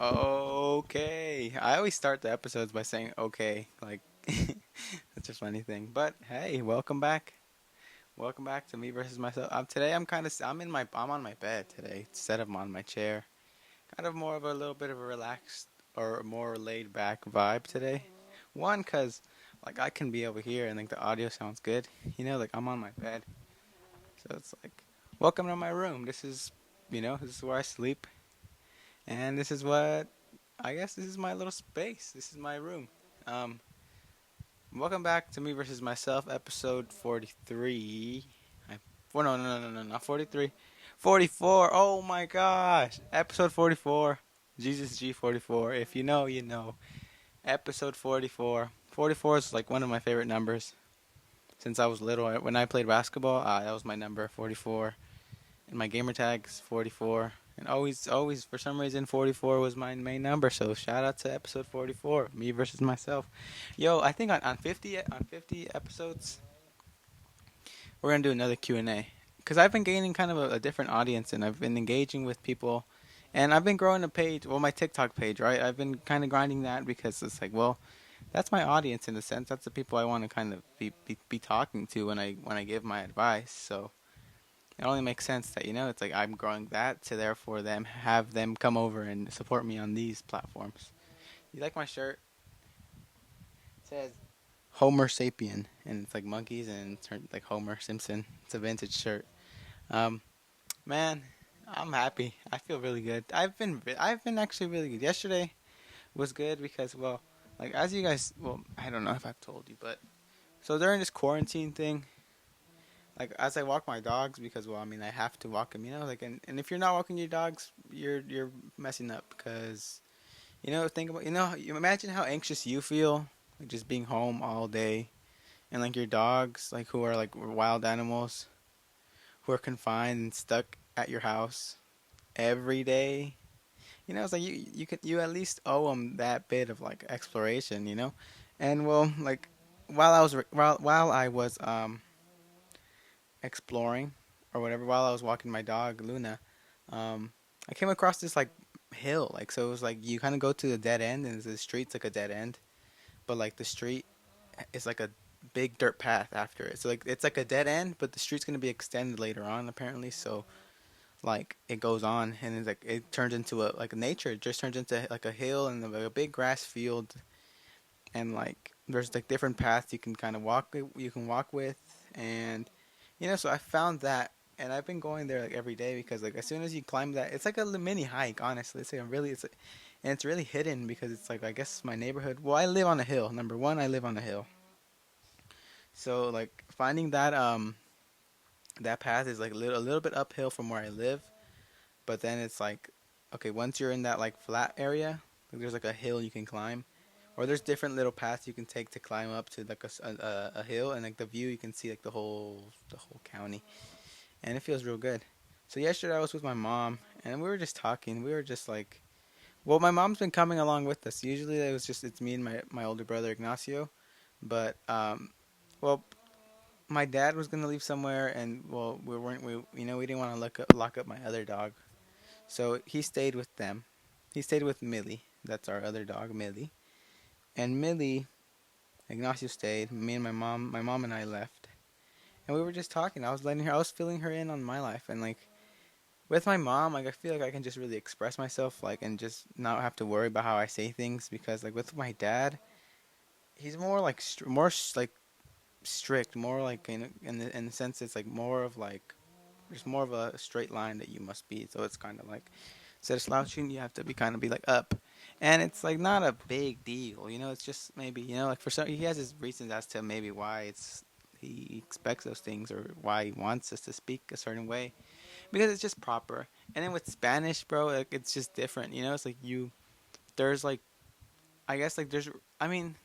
Okay. I always start the episodes by saying okay. Like that's a funny thing. But hey, welcome back. Welcome back to me versus myself. Today I'm on my bed today instead of on my chair. Kind of more of a little bit of a relaxed or more laid back vibe today. One cuz like I can be over here and like the audio sounds good. Like I'm on my bed. So it's like welcome to my room. This is where I sleep. And this is what I guess this is my little space. This is my room. Um, Welcome back to me versus myself, episode 43. No, no, no, no, no, not 43. 44. Oh my gosh. Episode 44. Jesus G 44. If you know, you know. Episode 44. 44 is like one of my favorite numbers since I was little. When I played basketball, that was my number, 44. And my gamer tag's 44. And always, for some reason, 44 was my main number. So shout out to episode 44, me versus myself. Yo, I think on 50 episodes, we're gonna do another Q&A. Cause I've been gaining kind of a different audience, and I've been engaging with people, and I've been growing a page, well, my TikTok page, right? I've been kind of grinding that because it's like, well, that's my audience in a sense. That's the people I want to kind of be talking to when I give my advice. So it only makes sense that it's like I'm growing that to therefore them have them come over and support me on these platforms. You like my shirt? It says Homer Sapien, and it's like monkeys and it's like Homer Simpson. It's a vintage shirt. Um, Man, I'm happy. I feel really good. I've been actually really good. Yesterday was good because like as you guys, I don't know if I've told you, but so during this quarantine thing, like as I walk my dogs because I have to walk them, like and if you're not walking your dogs, you're messing up because think about you imagine how anxious you feel like just being home all day and like your dogs like who are like wild animals who are confined and stuck at your house every day. It's like you at least owe them that bit of like exploration. And like while I was exploring or whatever while I was walking my dog Luna, I came across this like hill. Like so it was like you kind of go to the dead end and the street's like a dead end, but like the street is like a big dirt path after it. So like it's like a dead end, but the street's gonna be extended later on apparently. So like it goes on and it's like it turns into a like nature. It just turns into like a hill and like a big grass field and like there's like different paths you can kind of walk with and so I found that and I've been going there like every day because like as soon as you climb that it's like a mini hike honestly it's like a really it's like, and it's really hidden because it's like I guess my neighborhood I live on a hill. Number one, I live on a hill, so like finding that path is like a little bit uphill from where I live, but then it's like okay, once you're in that like flat area, like there's like a hill you can climb or there's different little paths you can take to climb up to like a hill and like the view you can see like the whole county and it feels real good. So yesterday I was with my mom and we were just talking. We were just like, my mom's been coming along with us. Usually it's me and my older brother Ignacio, but well my dad was gonna leave somewhere and we didn't want to lock up my other dog, so he stayed with them. He stayed with Millie. That's our other dog, Millie. And Millie, Ignacio stayed. Me and my mom and I left. And we were just talking. I was filling her in on my life. And like with my mom, like I feel like I can just really express myself, like and just not have to worry about how I say things because like with my dad, he's more like like strict, more like in the sense it's like more of like there's more of a straight line that you must be. So it's kind of like instead of slouching, you have to be like up, and it's like not a big deal. It's just maybe like for some he has his reasons as to maybe why he expects those things or why he wants us to speak a certain way because it's just proper. And then with Spanish, bro, like it's just different. It's like there's like I guess like there's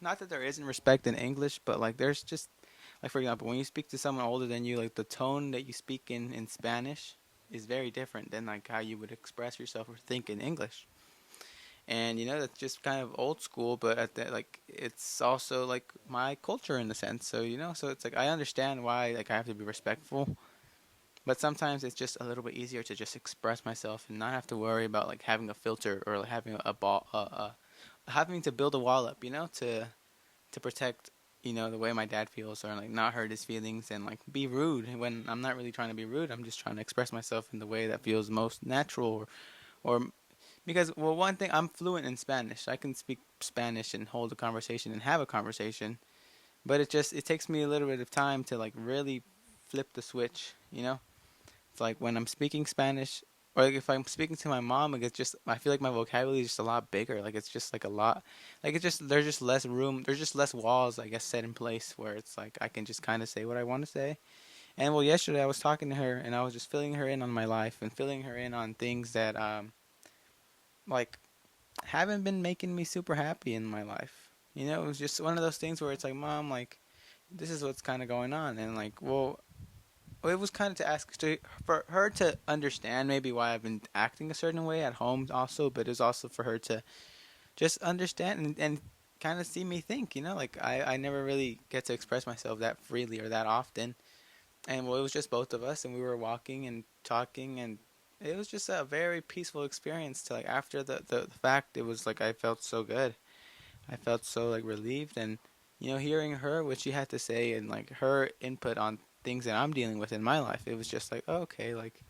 not that there isn't respect in English, but like there's just like for example, when you speak to someone older than you, like the tone that you speak in Spanish is very different than like how you would express yourself or think in English. And that's just kind of old school, but at that like it's also like my culture in a sense. So so it's like I understand why like I have to be respectful, But sometimes it's just a little bit easier to just express myself and not have to worry about like having a filter or like having a ball, having to build a wall up, to protect, the way my dad feels or like not hurt his feelings and like be rude when I'm not really trying to be rude. I'm just trying to express myself in the way that feels most natural or because well, one thing, I'm fluent in Spanish. I can speak Spanish and hold a conversation and have a conversation, but it takes me a little bit of time to like really flip the switch. It's like when I'm speaking Spanish, or like if I'm speaking to my mom, like it's just I feel like my vocabulary is just a lot bigger. Like it's just like a lot, like it's just there's just less room, there's just less walls, I guess, set in place where it's like I can just kind of say what I want to say. And well, yesterday I was talking to her and I was just filling her in on my life and filling her in on things that like haven't been making me super happy in my life. It was just one of those things where it's like, Mom, like this is what's kind of going on, and like, well, it was kind of to ask for her to understand maybe why I've been acting a certain way at home also, but it was also for her to just understand and kind of see me think, like I never really get to express myself that freely or that often. And well, it was just both of us and we were walking and talking and it was just a very peaceful experience to like after the fact it was like I felt so good. I felt so like relieved and hearing her what she had to say and like her input on things that I'm dealing with in my life, it was just like, oh, okay, like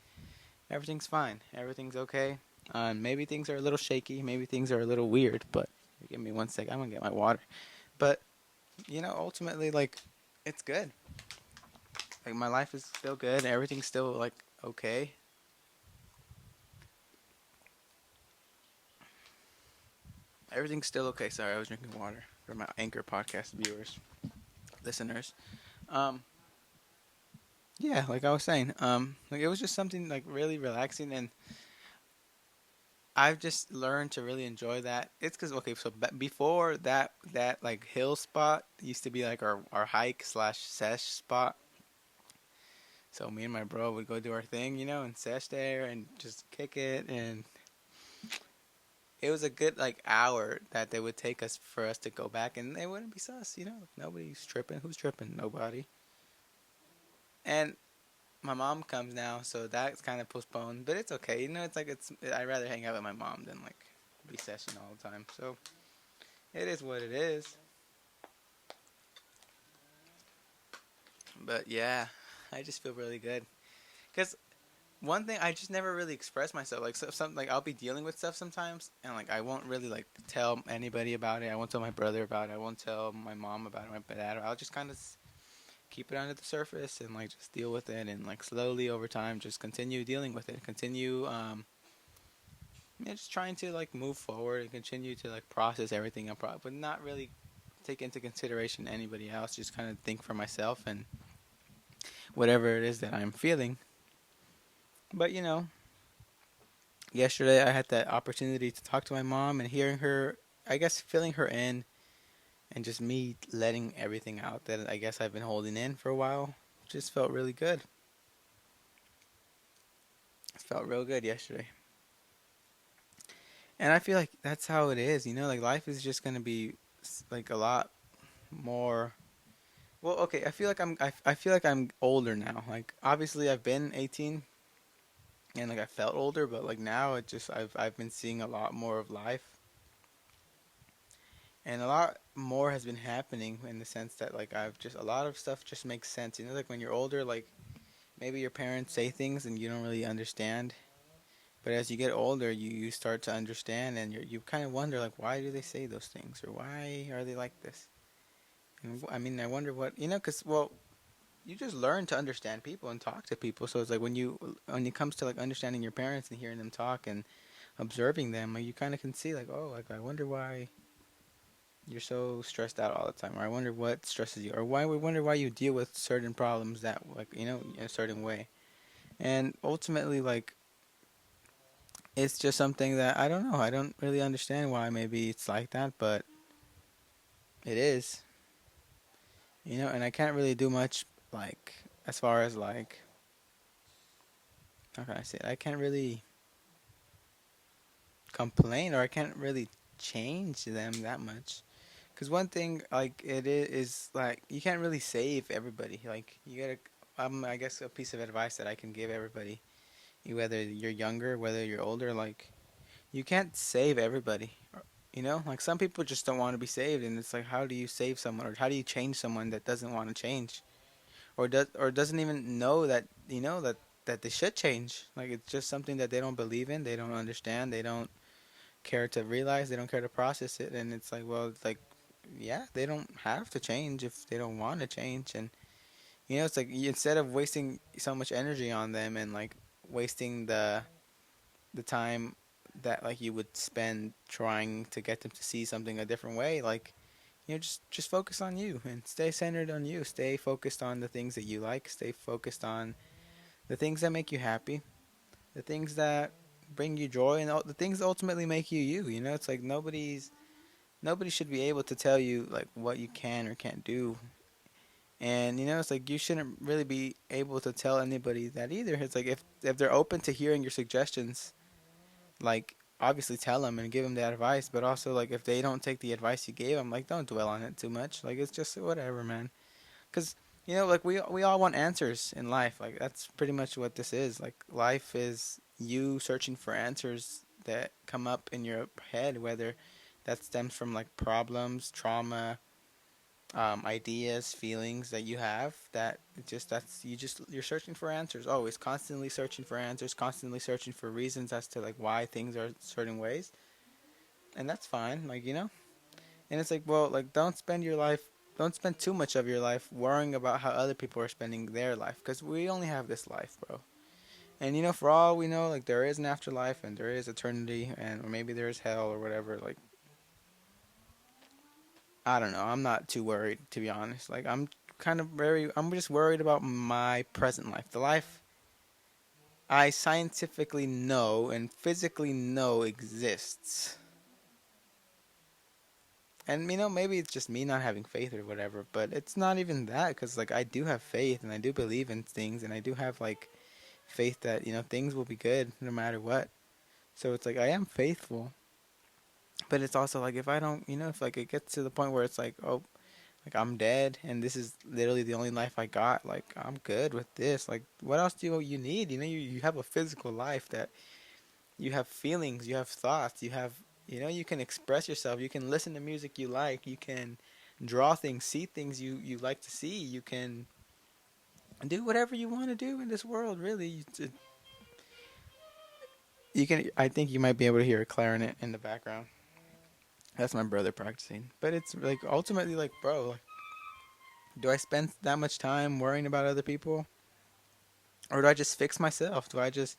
everything's fine, everything's okay. Maybe things are a little shaky, maybe things are a little weird, but give me one sec, I'm gonna get my water. But ultimately, like it's good. Like my life is still good, everything's still like okay. Everything's still okay. Sorry, I was drinking water for my Anchor podcast viewers, listeners. Um, Yeah, like I was saying, like it was just something like really relaxing, and I've just learned to really enjoy that. It's because okay, so before that like hill spot used to be like our hike slash sesh spot. So me and my bro would go do our thing, and sesh there and just kick it, and it was a good like hour that they would take us for us to go back, and they wouldn't be sus. Nobody's tripping. Who's tripping? Nobody. And my mom comes now, so that's kind of postponed. But it's okay. It's like I'd rather hang out with my mom than like be session all the time. So it is what it is. But yeah, I just feel really good because one thing I just never really express myself. Like something like I'll be dealing with stuff sometimes, and like I won't really like tell anybody about it. I won't tell my brother about it. I won't tell my mom about it. My dad. I'll just kind of keep it under the surface and like just deal with it and like slowly over time just continue dealing with it, continue yeah, just trying to like move forward and continue to like process everything but not really take into consideration anybody else, just kind of think for myself and whatever it is that I'm feeling. But yesterday I had that opportunity to talk to my mom and hearing her, I guess filling her in and just me letting everything out that I guess I've been holding in for a while just felt really good. It felt real good yesterday. And I feel like that's how it is, like life is just going to be like a lot more. Well, okay, I feel like I'm older now. Like obviously I've been 18 and like I felt older, but like now I've been seeing a lot more of life. And a lot more has been happening in the sense that like I've just a lot of stuff just makes sense. Like when you're older, like maybe your parents say things and you don't really understand. But as you get older, you start to understand and you kind of wonder like why do they say those things or why are they like this? And I mean, I wonder what, cuz well, you just learn to understand people and talk to people. So it's like when it comes to like understanding your parents and hearing them talk and observing them, like you kind of can see like, oh, like I wonder why you're so stressed out all the time, or I wonder what stresses you, or why we wonder why you deal with certain problems that like in a certain way. And ultimately, like it's just something that I don't know. I don't really understand why maybe it's like that, but it is. And I can't really do much like as far as like how can I say it? I can't really complain or I can't really change them that much. Cause one thing like it is like you can't really save everybody. Like you gotta. I guess a piece of advice that I can give everybody, whether you're younger, whether you're older, like you can't save everybody. You know, like some people just don't want to be saved, and it's like, how do you save someone, or how do you change someone that doesn't want to change, or doesn't even know that that they should change? Like it's just something that they don't believe in, they don't understand, they don't care to realize, they don't care to process it, and it's like, well, it's like, yeah, they don't have to change if they don't want to change, and it's like instead of wasting so much energy on them and like wasting the time that like you would spend trying to get them to see something a different way, like just focus on you and stay centered on you, stay focused on the things that you like, stay focused on the things that make you happy, the things that bring you joy, and the things that ultimately make you you. It's like nobody should be able to tell you like what you can or can't do. And it's like you shouldn't really be able to tell anybody that either. It's like if they're open to hearing your suggestions, like obviously tell them and give them that advice. But also like if they don't take the advice you gave them, like don't dwell on it too much. Like it's just whatever, man. Because like we all want answers in life. Like that's pretty much what this is. Like life is you searching for answers that come up in your head, whether that stems from like problems, trauma, ideas, feelings that you have. That it just that's you're searching for answers. Always, constantly searching for answers, constantly searching for reasons as to like why things are certain ways, and that's fine. Like and it's like, well, like don't spend too much of your life worrying about how other people are spending their life, because we only have this life, bro. And for all we know, like there is an afterlife and there is eternity, and or maybe there is hell or whatever. Like I don't know. I'm not too worried, to be honest. Like I'm just worried about my present life. The life I scientifically know and physically know exists. And maybe it's just me not having faith or whatever, but it's not even that, because like I do have faith and I do believe in things, and I do have like faith that things will be good no matter what. So it's like I am faithful, but it's also like if I don't, if like it gets to the point where it's like, oh, like I'm dead and this is literally the only life I got, like I'm good with this. Like what else do you need? You have a physical life that you have feelings, you have thoughts, you have you can express yourself, you can listen to music you like, you can draw things, see things you like to see, you can do whatever you want to do in this world, really. You can I think you might be able to hear a clarinet in the background. That's my brother practicing. But it's like ultimately like, bro, like, do I spend that much time worrying about other people? Or do I just fix myself? Do I just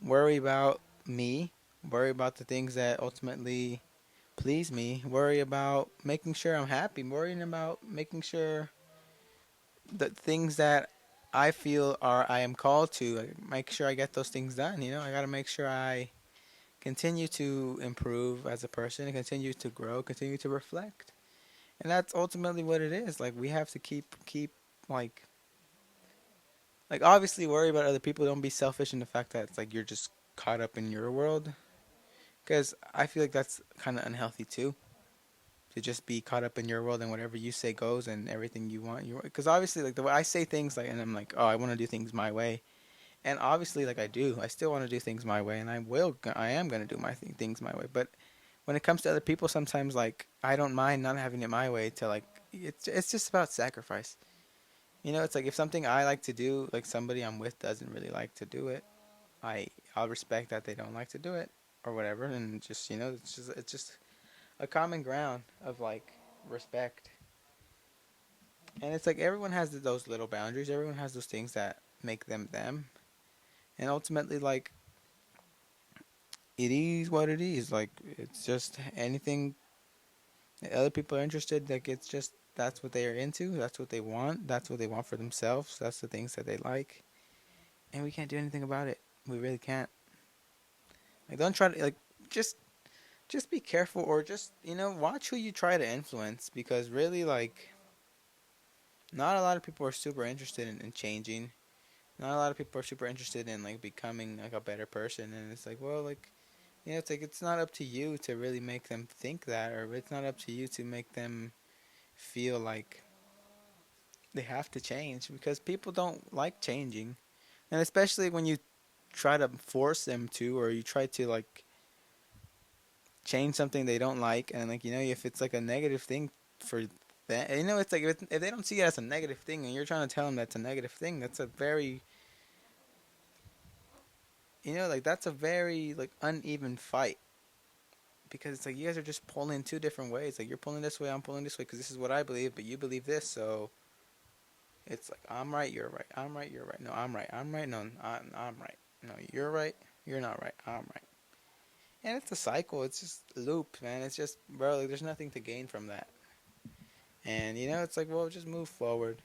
worry about me? Worry about the things that ultimately please me? Worry about making sure I'm happy? Worrying about making sure the things that I feel are I am called to, like, make sure I get those things done. I got to make sure I continue to improve as a person and continue to grow, continue to reflect. And that's ultimately what it is. Like we have to keep like obviously worry about other people. Don't be selfish in the fact that it's like you're just caught up in your world, because I feel like that's kind of unhealthy too, to just be caught up in your world and whatever you say goes and everything you want. Because obviously like the way I say things, like, and I'm like, oh, I want to do things my way, and obviously like I still want to do things my way, and I am gonna do my things my way. But when it comes to other people, sometimes like I don't mind not having it my way. To like it's just about sacrifice. It's like if something I like to do, like somebody I'm with doesn't really like to do it, I'll respect that they don't like to do it or whatever, and just it's just a common ground of like respect. And it's like everyone has those little boundaries. Everyone has those things that make them them, and ultimately like it is what it is. Like it's just anything that other people are interested. Like it's just that's what they are into. That's what they want. That's what they want for themselves. That's the things that they like, and we can't do anything about it. We really can't. Like don't try to like just just be careful, or just watch who you try to influence, because really like not a lot of people are super interested in changing. Not a lot of people are super interested in like becoming like a better person, and it's like, well, like it's like it's not up to you to really make them think that, or it's not up to you to make them feel like They have to change because people don't like changing, and especially when you try to force them to, or you try to like change something they don't like, and like if it's like a negative thing for that, it's like if they don't see it as a negative thing, and you're trying to tell them that's a negative thing, that's a very like that's a very like uneven fight because it's like you guys are just pulling two different ways. Like you're pulling this way, I'm pulling this way because this is what I believe, but you believe this, so it's like I'm right, you're right, I'm right, you're right. No, I'm right, I'm right. No, I'm right. No, you're right, you're not right. I'm right. And it's a cycle. It's just a loop, man. It's just, bro. Like, there's nothing to gain from that. And it's like, well, just move forward.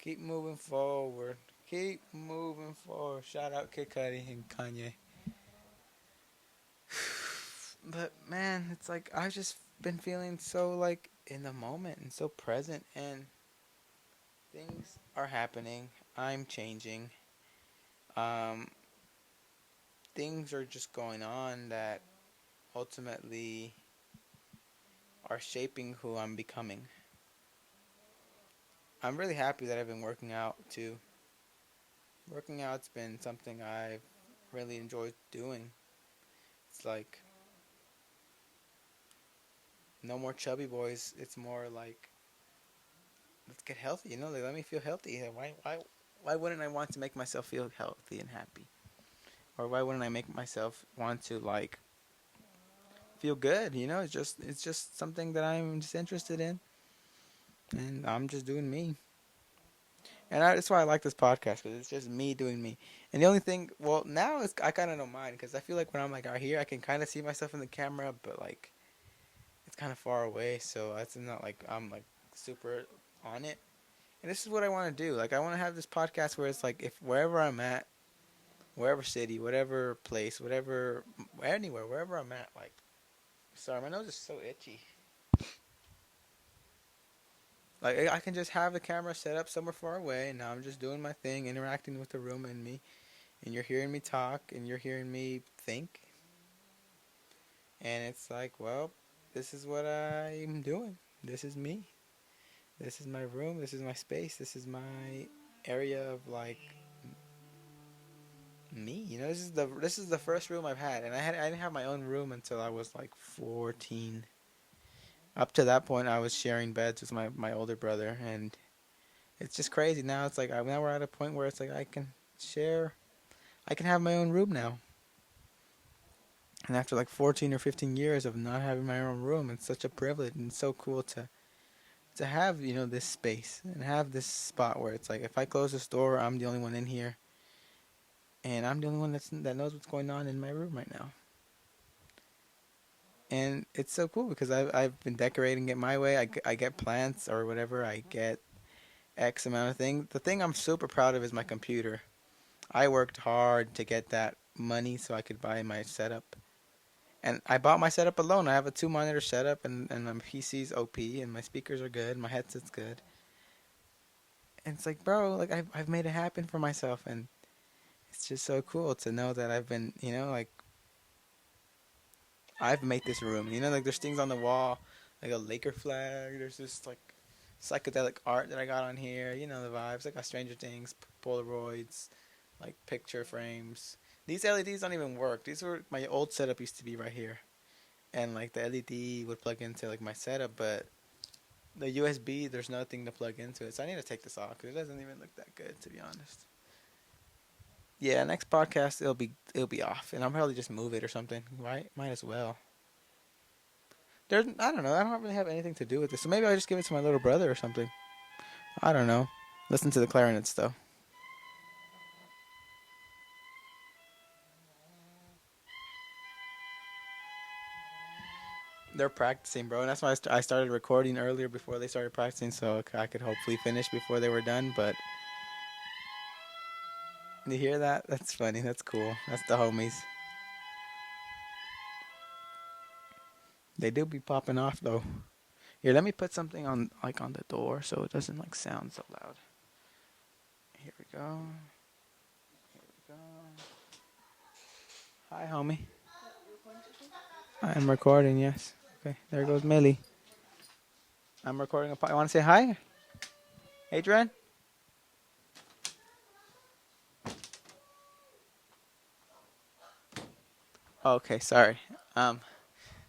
Keep moving forward. Keep moving forward. Shout out Kid Cudi and Kanye. But man, it's like I've just been feeling so like in the moment and so present, and things are happening. I'm changing. Um, things are just going on that ultimately are shaping who I'm becoming. I'm really happy that I've been working out too. Working out's been something I've really enjoyed doing. It's like no more chubby boys. It's more like let's get healthy. Like let me feel healthy. Why wouldn't I want to make myself feel healthy and happy? Or why wouldn't I make myself want to like feel good? It's just something that I'm just interested in, and I'm just doing me. And that's why I like this podcast because it's just me doing me. And the only thing, well, now I kind of don't mind because I feel like when I'm like out here, I can kind of see myself in the camera, but like it's kind of far away, so it's not like I'm like super on it. And this is what I want to do. Like I want to have this podcast where it's like if wherever I'm at, wherever city, whatever place, whatever anywhere, wherever I'm at, like sorry, my nose is so itchy. Like I can just have the camera set up somewhere far away, and now I'm just doing my thing, interacting with the room and me, and you're hearing me talk, and you're hearing me think, and it's like, well, this is what I'm doing. This is me. This is my room. This is my space. This is my area of like me. This is the first room I've had, and I didn't have my own room until I was like 14. Up to that point, I was sharing beds with my older brother, and it's just crazy. Now it's like now we're at a point where it's like I can have my own room now. And after like 14 or 15 years of not having my own room, it's such a privilege and it's so cool to have this space and have this spot where it's like if I close this door, I'm the only one in here, and I'm the only one that knows what's going on in my room right now. And it's so cool because I've been decorating it my way. I get plants or whatever. I get X amount of things. The thing I'm super proud of is my computer. I worked hard to get that money so I could buy my setup. And I bought my setup alone. I have a 2 monitor setup, and my PC's OP, and my speakers are good, my headset's good. And it's like, bro, like I've made it happen for myself, and it's just so cool to know that I've been, like I've made this room. Like there's things on the wall, like a Laker flag. There's this like psychedelic art that I got on here. The vibes. I got Stranger Things, Polaroids, like picture frames. These LEDs don't even work. These were my old setup used to be right here, and like the LED would plug into like my setup, but the USB there's nothing to plug into it. So I need to take this off because it doesn't even look that good to be honest. Yeah, next podcast it'll be off, and I'll probably just move it or something. Right? Might as well. I don't know. I don't really have anything to do with this, so maybe I'll just give it to my little brother or something. I don't know. Listen to the clarinets though. They're practicing, bro, and that's why I started recording earlier before they started practicing, so I could hopefully finish before they were done. But you hear that? That's funny. That's cool. That's the homies. They do be popping off though. Here, let me put something on the door so it doesn't like sound so loud. Here we go. Here we go. Hi, homie. I am recording. Yes. Okay. There goes Millie. I'm recording a. I want to say hi. Adrian? Okay, sorry. Um,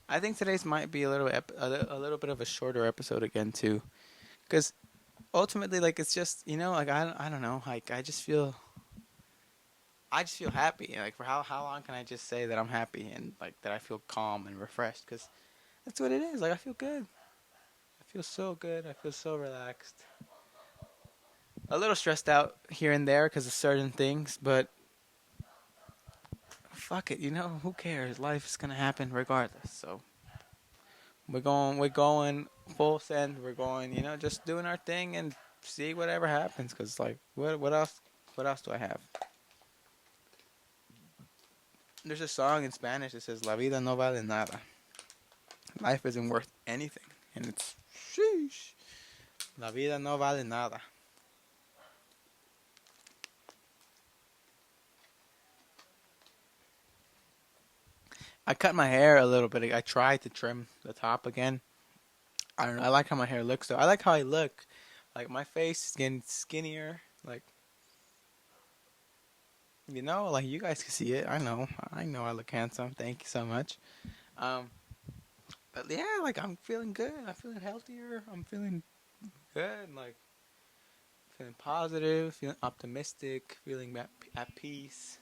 I think today's might be a little bit of a shorter episode again too, because ultimately, like, it's just like I don't know, like I just feel happy. Like, for how long can I just say that I'm happy and like that I feel calm and refreshed? Because that's what it is. Like, I feel good. I feel so good. I feel so relaxed. A little stressed out here and there because of certain things, but fuck it. Who cares? Life's gonna happen regardless. So we're going full send. We're going, just doing our thing and see whatever happens. Cause like, what else do I have? There's a song in Spanish that says "La vida no vale nada." Life isn't worth anything, and it's sheesh. La vida no vale nada. I cut my hair a little bit. I tried to trim the top again. I don't know. I like how my hair looks though. I like how I look. Like, my face is getting skinnier. Like, like, you guys can see it. I know. I know I look handsome. Thank you so much. Um, but yeah, like, I'm feeling good. I'm feeling healthier. I'm feeling good. Like, feeling positive, feeling optimistic, feeling at peace.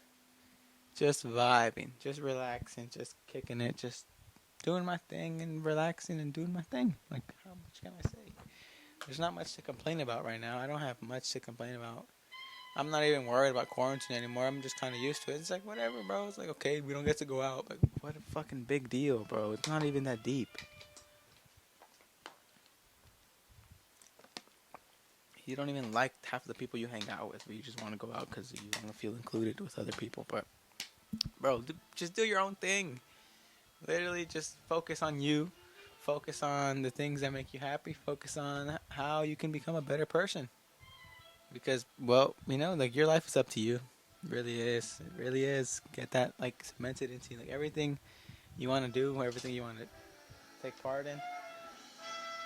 Just vibing, just relaxing, just kicking it, just doing my thing and relaxing and doing my thing. Like, how much can I say? There's not much to complain about right now. I don't have much to complain about. I'm not even worried about quarantine anymore. I'm just kind of used to it. It's like, whatever, bro. It's like, okay, we don't get to go out. But what a fucking big deal, bro. It's not even that deep. You don't even like half the people you hang out with, but you just want to go out because you want to feel included with other people. But, bro, just do your own thing. Literally just focus on you. Focus on the things that make you happy. Focus on how you can become a better person. Because, well, like, your life is up to you. It really is. It really is. Get that, like, cemented into, like, everything you want to do, everything you want to take part in.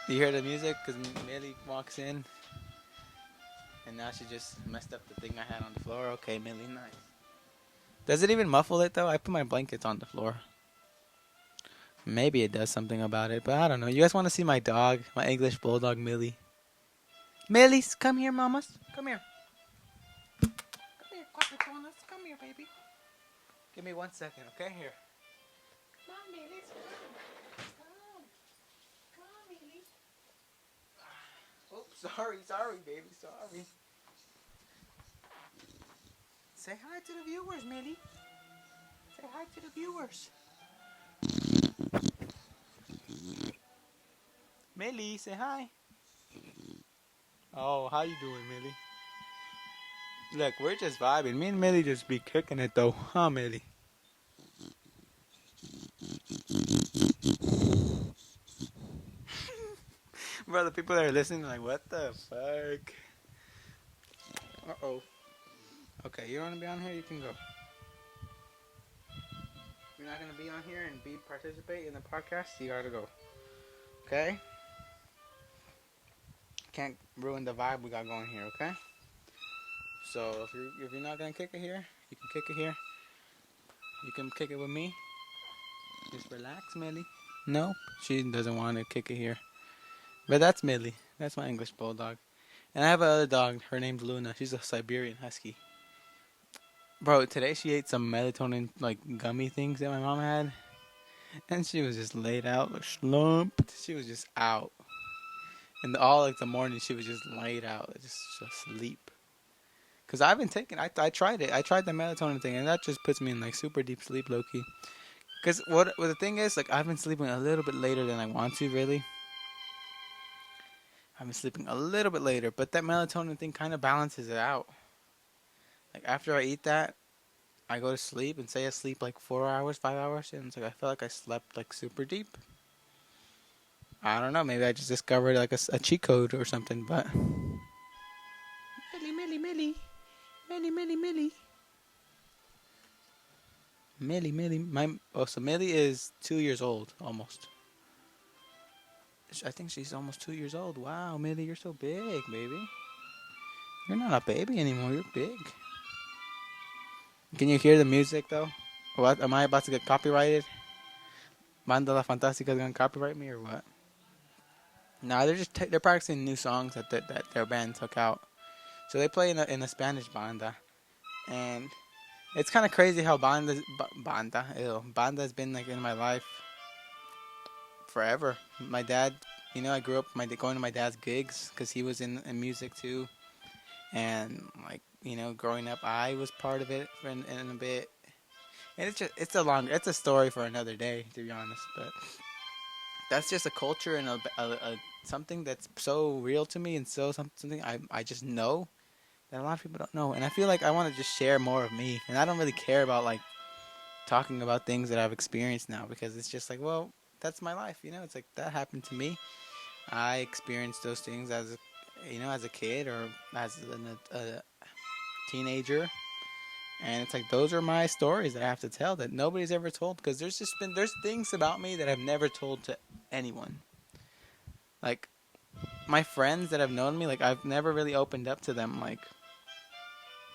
You hear the music? Because Millie walks in, and now she just messed up the thing I had on the floor. Okay, Millie, nice. Does it even muffle it, though? I put my blankets on the floor. Maybe it does something about it, but I don't know. You guys want to see my dog? My English bulldog, Millie. Millie, come here, mamas. Come here. Come here, Quapachonas. Come here, baby. Give me 1 second, okay? Here. Come on, Millie. Come. Come, Millie. Oops, sorry, baby, sorry. Say hi to the viewers, Millie. Say hi to the viewers. Millie, say hi. Oh, how you doing, Millie? Look, we're just vibing. Me and Millie just be kicking it, though. Huh, Millie? Bro, the people that are listening are like, what the fuck? Uh-oh. Okay, you want to be on here? You can go. You're not going to be on here and participate in the podcast? You got to go. Okay? Can't ruin the vibe we got going here, okay? So, if you're not going to kick it here, you can kick it here. You can kick it with me. Just relax, Millie. Nope, she doesn't want to kick it here. But that's Millie. That's my English bulldog. And I have another dog. Her name's Luna. She's a Siberian Husky. Bro, today she ate some melatonin, like, gummy things that my mom had. And she was just laid out, like, slumped. She was just out. And all, like, the morning, she was just laid out, just asleep. Because I've been taking, I tried it. I tried the melatonin thing, and that just puts me in, like, super deep sleep, low-key. Because what the thing is, like, I've been sleeping a little bit later than I want to, really. I've been sleeping a little bit later, but that melatonin thing kind of balances it out. Like, after I eat that, I go to sleep and say I sleep like 4 hours, 5 hours, and it's like I feel like I slept like super deep. I don't know, maybe I just discovered like a cheat code or something, but Millie, Millie, Millie, Millie, Millie, Millie, Millie, Millie. So Millie is 2 years old almost. I think she's almost 2 years old. Wow, Millie, you're so big, baby. You're not a baby anymore. You're big. Can you hear the music though? What am I about to get copyrighted? Banda La Fantástica is gonna copyright me or what? Nah, they're practicing new songs that their band took out. So they play in a Spanish banda, and it's kind of crazy how banda has been like in my life forever. My dad, I grew up going to my dad's gigs because he was in music too, and like growing up, I was part of it in a bit. And it's a story for another day, to be honest. But that's just a culture and a something that's so real to me, and something I just know that a lot of people don't know. And I feel like I want to just share more of me, and I don't really care about like talking about things that I've experienced now because it's just like, well, that's my life. It's like that happened to me. I experienced those things as a kid or as a teenager, and it's like those are my stories that I have to tell that nobody's ever told because there's things about me that I've never told to anyone. Like my friends that have known me, like I've never really opened up to them like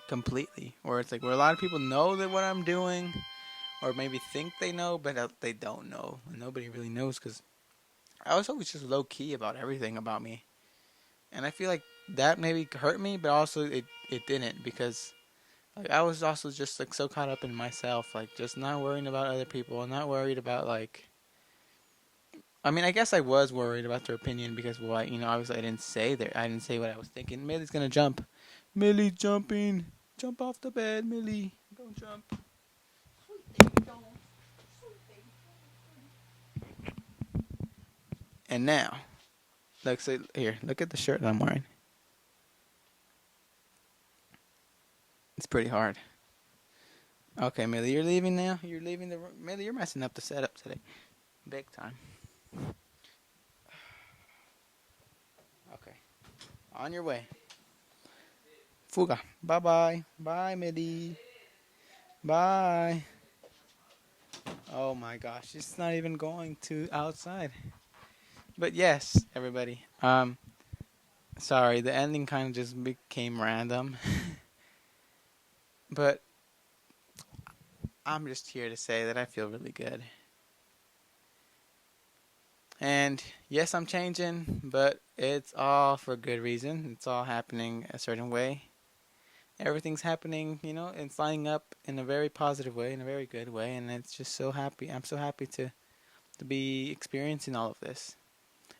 completely. Or it's like where a lot of people know that what I'm doing, or maybe think they know, but they don't know, and nobody really knows because I was always just low key about everything about me, and I feel like that maybe hurt me, but also it didn't because like I was also just like so caught up in myself, like just not worrying about other people, not worried about like. I mean, I guess I was worried about their opinion because, well, obviously I didn't say what I was thinking. Millie's gonna jump. Millie's jumping. Jump off the bed, Millie. Don't jump. And now, look at the shirt that I'm wearing. It's pretty hard. Okay, Millie, you're leaving now. You're leaving the room. Millie, you're messing up the setup today, big time. Okay, on your way. Fuga. Bye bye. Bye, Millie. Bye. Oh my gosh, it's not even going to outside. But yes, everybody. Sorry, the ending kind of just became random. But I'm just here to say that I feel really good. And yes, I'm changing, but it's all for good reason. It's all happening a certain way. Everything's happening, it's lining up in a very positive way, in a very good way, and it's just so happy. I'm so happy to be experiencing all of this.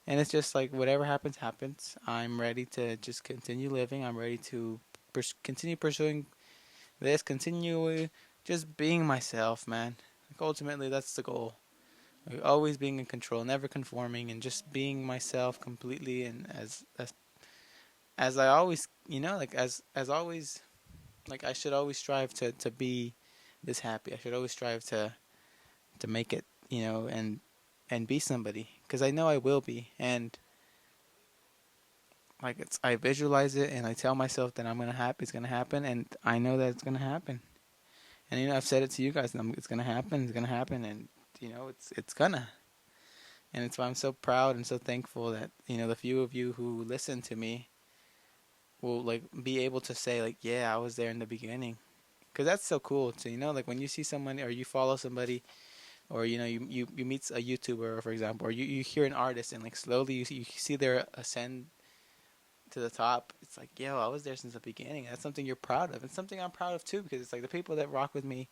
And it's just like whatever happens, happens. I'm ready to just continue living. I'm ready to continue pursuing this, continue just being myself, man. Like ultimately, that's the goal. Like always being in control, never conforming, and just being myself completely. And as I always, like as always, like I should always strive to be this happy. I should always strive to make it, and be somebody because I know I will be. And like I visualize it and I tell myself that it's gonna happen, and I know that it's gonna happen. And I've said it to you guys, and it's gonna happen. It's gonna happen, and it's gonna. And it's why I'm so proud and so thankful that the few of you who listen to me will like be able to say like, yeah, I was there in the beginning, because that's so cool to like when you see someone or you follow somebody or you meet a YouTuber for example, or you hear an artist and like slowly you see their ascend to the top. It's like, yo, I was there since the beginning. That's something you're proud of. It's something I'm proud of too, because it's like the people that rock with me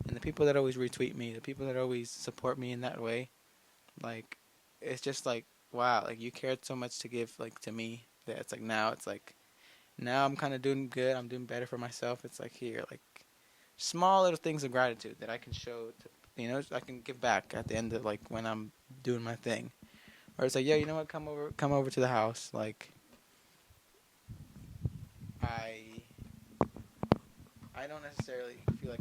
and the people that always retweet me, the people that always support me in that way, like it's just like, wow, like you cared so much to give like to me that it's like now I'm kind of doing good. I'm doing better for myself. It's like here, like small little things of gratitude that I can show to, I can give back at the end of like when I'm doing my thing. Or it's like, yeah, you know what, come over to the house, like I I don't necessarily feel like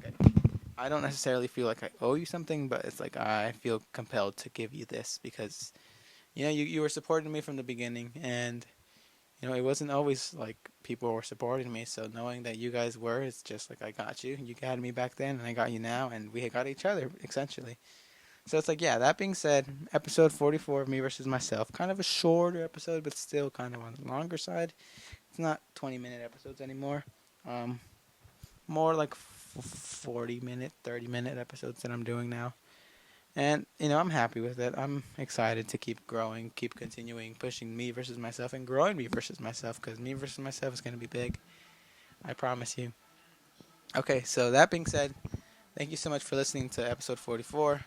I don't necessarily feel like I owe you something, but it's like I feel compelled to give you this because you were supporting me from the beginning, and it wasn't always like people were supporting me. So knowing that you guys were, it's just like I got you. You got me back then, and I got you now, and we got each other essentially. So it's like, yeah. That being said, episode 44 of Me versus Myself, kind of a shorter episode, but still kind of on the longer side. It's not 20-minute episodes anymore. Um, More like 40-minute, 30-minute episodes that I'm doing now. And, I'm happy with it. I'm excited to keep growing, keep continuing, pushing me versus myself and growing me versus myself because me versus myself is going to be big. I promise you. Okay, so that being said, thank you so much for listening to episode 44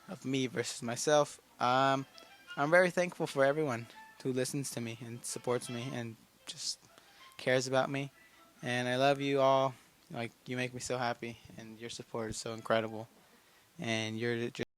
of me versus myself. I'm very thankful for everyone who listens to me and supports me and just cares about me. And I love you all. Like, you make me so happy, and your support is so incredible. And you're just